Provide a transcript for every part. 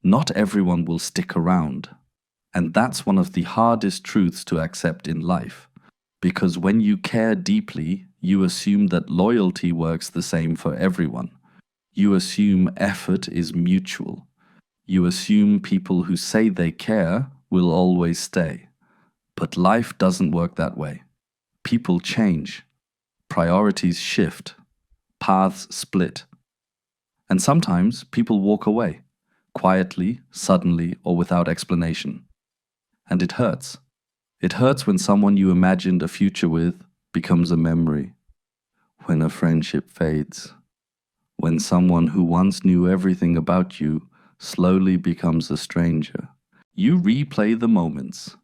Not everyone will stick around. And that's one of the hardest truths to accept in life. Because when you care deeply, you assume that loyalty works the same for everyone. You assume effort is mutual. You assume people who say they care will always stay. But life doesn't work that way. People change. Priorities shift. Paths split. And sometimes people walk away, quietly, suddenly, or without explanation. And it hurts. It hurts when someone you imagined a future with becomes a memory. When a friendship fades. When someone who once knew everything about you slowly becomes a stranger. You replay the moments.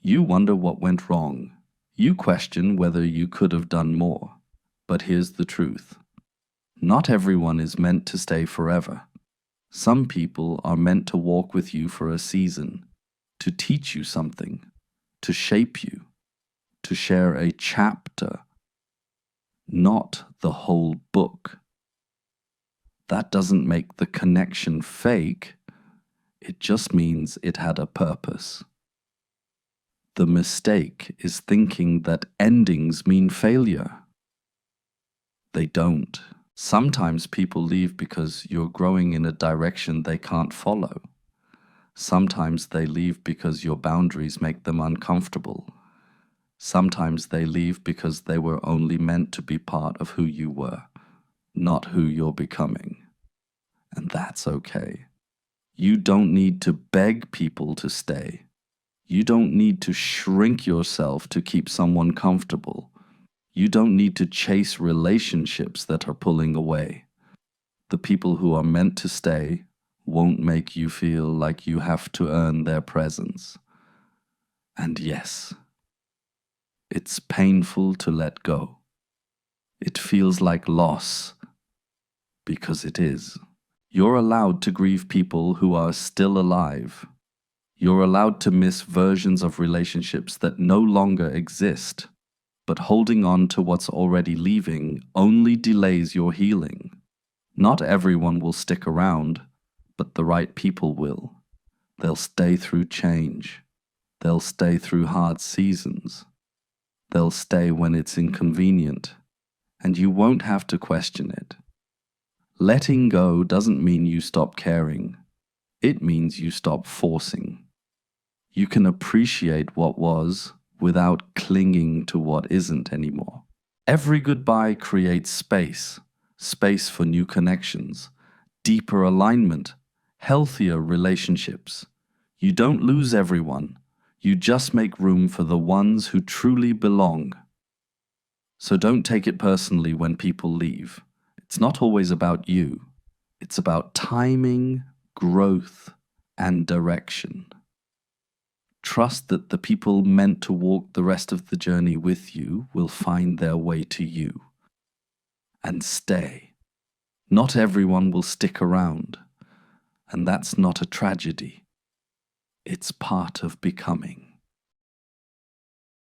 You wonder what went wrong. You question whether you could have done more. But here's the truth. Not everyone is meant to stay forever. Some people are meant to walk with you for a season, to teach you something, to shape you, to share a chapter, not the whole book. That doesn't make the connection fake. It just means it had a purpose. The mistake is thinking that endings mean failure. They don't. Sometimes people leave because you're growing in a direction they can't follow. Sometimes they leave because your boundaries make them uncomfortable. Sometimes they leave because they were only meant to be part of who you were, not who you're becoming. And that's okay. You don't need to beg people to stay. You don't need to shrink yourself to keep someone comfortable. You don't need to chase relationships that are pulling away. The people who are meant to stay won't make you feel like you have to earn their presence. And yes, it's painful to let go. It feels like loss, because it is. You're allowed to grieve people who are still alive. You're allowed to miss versions of relationships that no longer exist. But holding on to what's already leaving only delays your healing. Not everyone will stick around, but the right people will. They'll stay through change. They'll stay through hard seasons. They'll stay when it's inconvenient, and you won't have to question it. Letting go doesn't mean you stop caring. It means you stop forcing. You can appreciate what was without clinging to what isn't anymore. Every goodbye creates space, space for new connections, deeper alignment, healthier relationships. You don't lose everyone, you just make room for the ones who truly belong. So don't take it personally when people leave. It's not always about you. It's about timing, growth, and direction. Trust that the people meant to walk the rest of the journey with you will find their way to you. And stay. Not everyone will stick around, and that's not a tragedy. It's part of becoming.